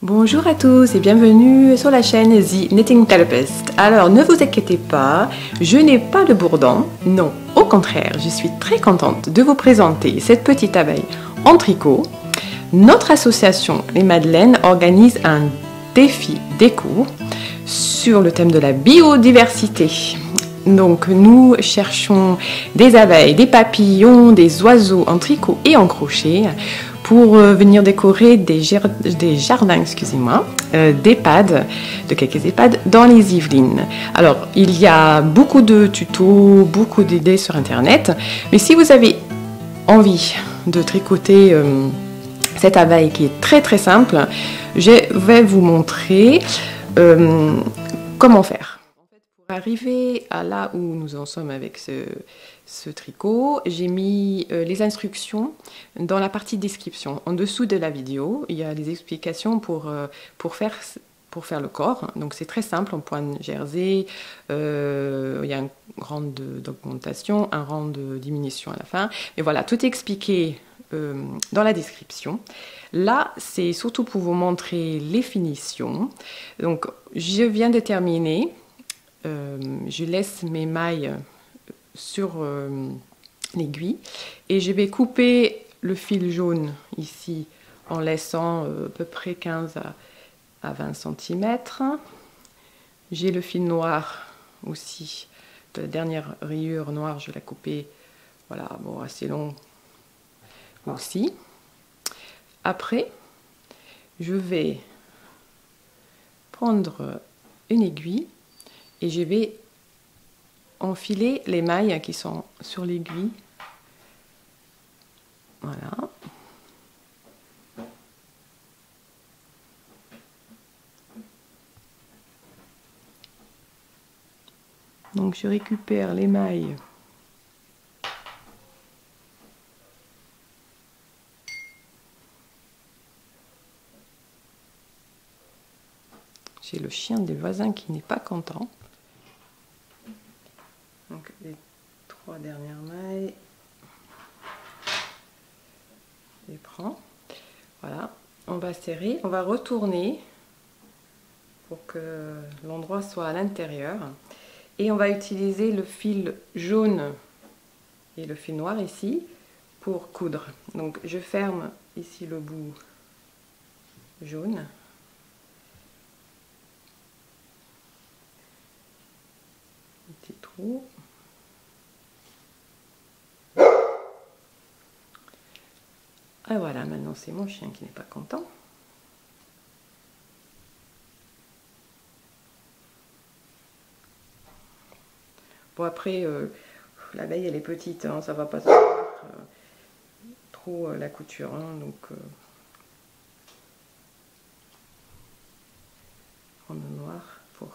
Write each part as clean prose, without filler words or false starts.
Bonjour à tous et bienvenue sur la chaîne The Knitting Therapist. Alors ne vous inquiétez pas, je n'ai pas de bourdon, non, au contraire, je suis très contente de vous présenter cette petite abeille en tricot. Notre association Les Madeleines organise un défi déco sur le thème de la biodiversité. Donc nous cherchons des abeilles, des papillons, des oiseaux en tricot et en crochet pour venir décorer des jardins, d'EHPAD, de quelques EHPAD dans les Yvelines. Alors, il y a beaucoup de tutos, beaucoup d'idées sur Internet, mais si vous avez envie de tricoter cette abeille qui est très très simple, je vais vous montrer comment faire. Pour arriver à là où nous en sommes avec ce tricot, j'ai mis les instructions dans la partie description. En dessous de la vidéo, il y a les explications pour faire le corps. Donc c'est très simple, en pointe jersey, il y a un rang d'augmentation, un rang de diminution à la fin. Mais voilà, tout est expliqué dans la description. Là, c'est surtout pour vous montrer les finitions. Donc je viens de terminer. Je laisse mes mailles sur l'aiguille et je vais couper le fil jaune ici en laissant à peu près 15 à 20 cm. J'ai le fil noir aussi, de la dernière rayure noire, je l'ai coupé, voilà, bon, assez long aussi. Après, je vais prendre une aiguille et je vais enfiler les mailles qui sont sur l'aiguille. Voilà. Donc je récupère les mailles. J'ai le chien des voisins qui n'est pas content. Donc les 3 dernières mailles, je les prends. Voilà, on va serrer, on va retourner pour que l'endroit soit à l'intérieur. Et on va utiliser le fil jaune et le fil noir ici pour coudre. Donc je ferme ici le bout jaune. Petit trou. Et voilà, maintenant c'est mon chien qui n'est pas content. Bon après, l'abeille elle est petite, hein, ça va pas se voir trop la couture, hein, donc prendre le noir pour...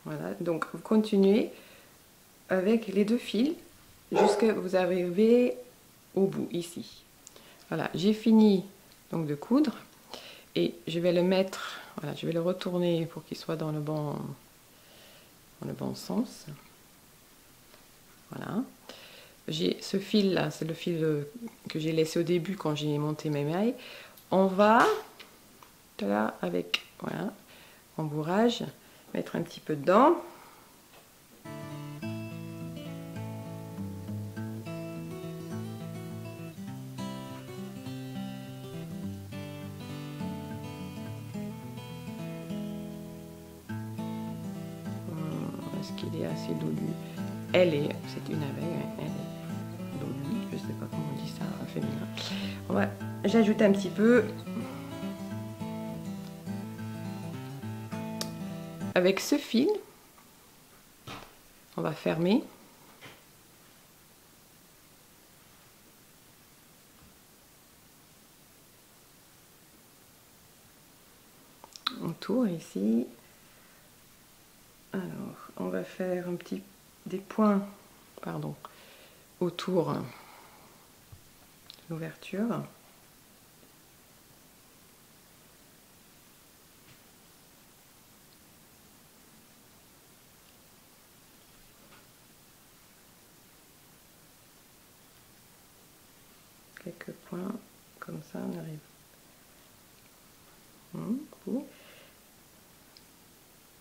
Voilà, donc vous continuez avec les 2 fils jusqu'à vous arrivez au bout ici. Voilà, j'ai fini donc de coudre et je vais le mettre, voilà, je vais le retourner pour qu'il soit dans le bon sens. Voilà. J'ai ce fil là, c'est le fil que j'ai laissé au début quand j'ai monté mes mailles. On va là avec voilà, embourrage, mettre un petit peu dedans. Est-ce qu'il est assez dolu? C'est une abeille, elle est dolue, je sais pas comment on dit ça, féminin. Ouais, j'ajoute un petit peu. Avec ce fil, on va fermer. On tourne ici. Alors, on va faire des points, pardon, autour de l'ouverture. quelques points, comme ça on arrive.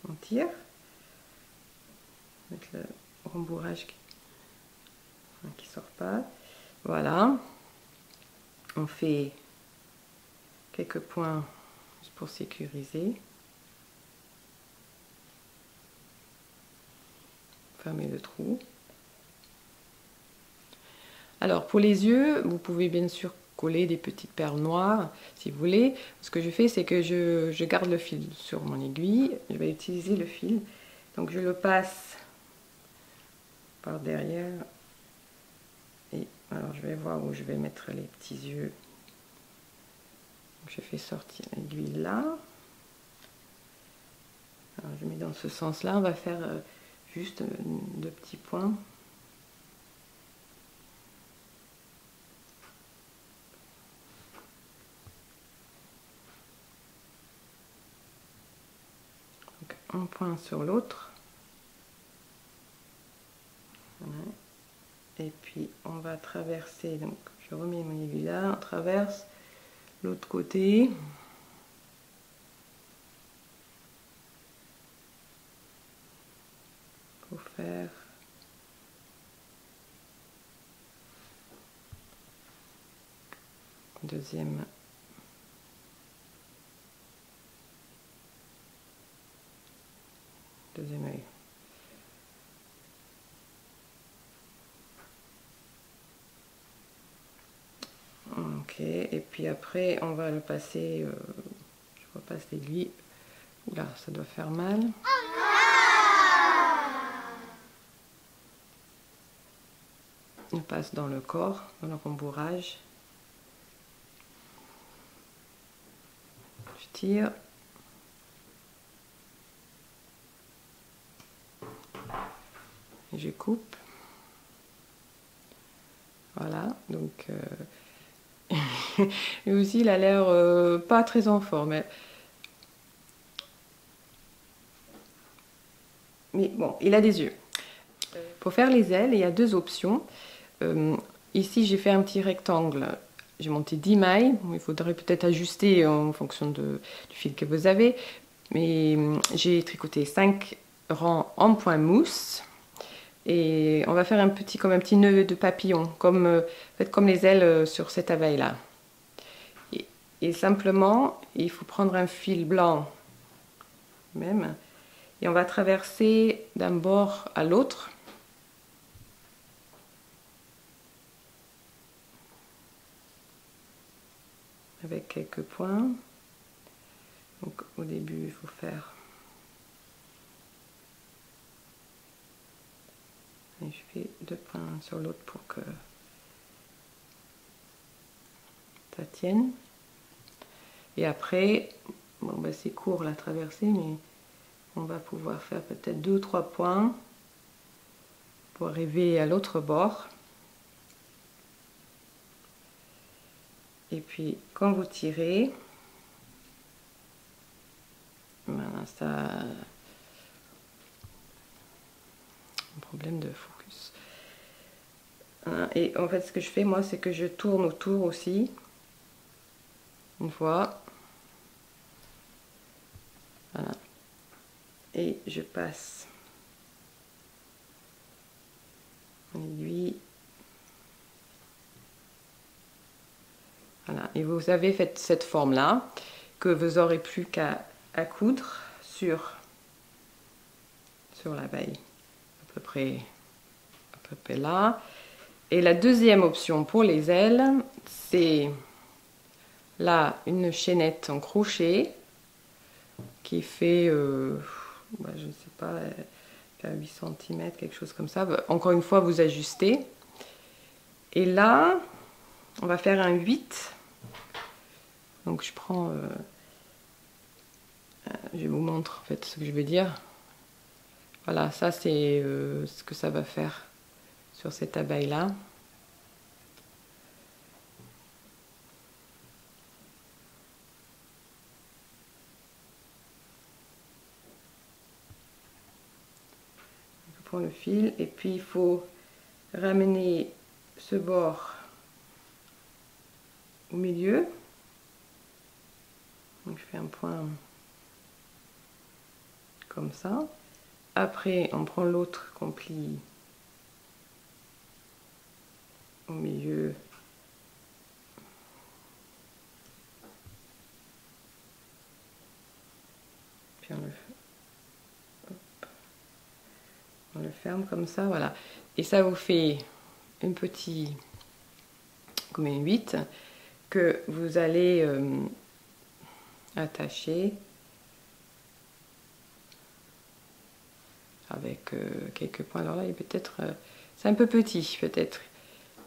On tire avec le rembourrage qui sort pas. Voilà, on fait quelques points juste pour sécuriser. Fermer le trou. Alors pour les yeux, vous pouvez bien sûr coller des petites perles noires si vous voulez. Ce que je fais, c'est que je garde le fil sur mon aiguille. Je vais utiliser le fil. Donc je le passe par derrière. Et alors je vais voir où je vais mettre les petits yeux. Donc, je fais sortir l'aiguille là. Alors je mets dans ce sens-là. On va faire juste 2 petits points. Donc un point sur l'autre. Voilà. Et puis on va traverser, donc je remets mon aiguille là, on traverse l'autre côté. Pour faire deuxième œil. Ok, et puis après on va le passer, je repasse l'aiguille. Oula, ça doit faire mal. On passe dans le corps, dans le rembourrage. Je tire. Et je coupe. Voilà, donc lui aussi il a l'air pas très en forme. Mais bon, il a des yeux. Pour faire les ailes, il y a 2 options. Ici, j'ai fait un petit rectangle. J'ai monté 10 mailles. Il faudrait peut-être ajuster en fonction du fil que vous avez. Mais j'ai tricoté 5 rangs en point mousse. Et on va faire comme un petit nœud de papillon, comme les ailes sur cette abeille-là. Et simplement, il faut prendre un fil blanc, même, et on va traverser d'un bord à l'autre. Avec quelques points. Donc au début, il faut faire... Et je fais 2 points sur l'autre pour que ça tienne. Et après, bon, ben c'est court la traversée, mais on va pouvoir faire peut-être 2 ou 3 points pour arriver à l'autre bord. Et puis quand vous tirez, voilà, ça un problème de focus. Et en fait, ce que je fais moi, c'est que je tourne autour aussi une fois. Voilà. Et je passe l'aiguille. Voilà. Et vous avez fait cette forme-là que vous n'aurez plus qu'à coudre sur l'abeille. À peu près là. Et la deuxième option pour les ailes, c'est là une chaînette en crochet qui fait, bah, je ne sais pas, 8 cm, quelque chose comme ça. Encore une fois, vous ajustez. Et là, on va faire un 8. Donc je prends, je vous montre en fait ce que je veux dire. Voilà, ça c'est ce que ça va faire sur cette abeille-là. Je prends le fil et puis il faut ramener ce bord au milieu. Donc je fais un point comme ça. Après, on prend l'autre qu'on plie au milieu. Puis on le ferme comme ça, voilà. Et ça vous fait une petite, comme une 8 que vous allez attacher avec quelques points. Alors là, il peut-être, c'est un peu petit, peut-être.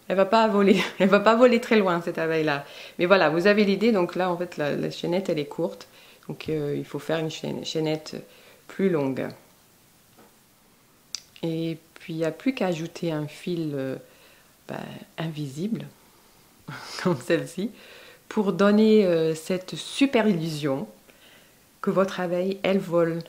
Elle va pas voler, elle va pas voler très loin cette abeille là. Mais voilà, vous avez l'idée. Donc là, en fait, la chaînette elle est courte, donc il faut faire une chaînette plus longue. Et puis il n'y a plus qu'à ajouter un fil invisible, comme celle-ci, pour donner cette super illusion que votre abeille, elle vole.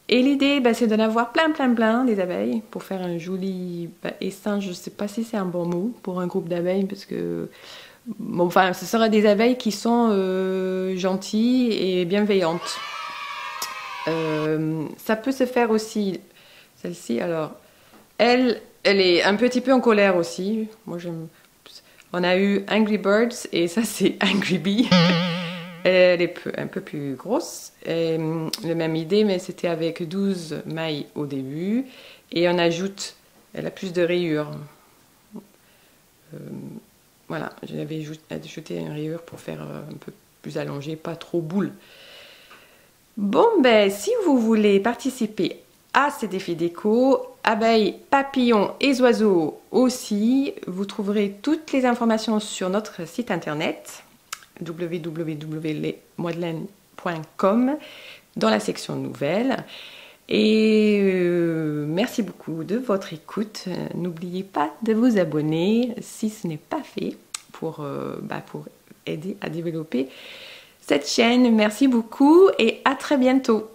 Et l'idée, c'est d'en avoir plein des abeilles pour faire un joli essaim. Je ne sais pas si c'est un bon mot pour un groupe d'abeilles, parce que, bon, enfin, ce sera des abeilles qui sont gentilles et bienveillantes. Ça peut se faire aussi, celle-ci, alors, elle est un petit peu en colère aussi. Moi, j'aime. On a eu Angry Birds et ça, c'est Angry Bee. Elle est un peu plus grosse, et, la même idée, mais c'était avec 12 mailles au début. Et on ajoute, elle a plus de rayures. Voilà, j'avais ajouté une rayure pour faire un peu plus allongé, pas trop boule. Bon, si vous voulez participer à ces défis déco, abeilles, papillons et oiseaux aussi, vous trouverez toutes les informations sur notre site internet www.lesmoidelaines.com dans la section nouvelles. Et merci beaucoup de votre écoute. N'oubliez pas de vous abonner si ce n'est pas fait pour aider à développer cette chaîne. Merci beaucoup et à très bientôt.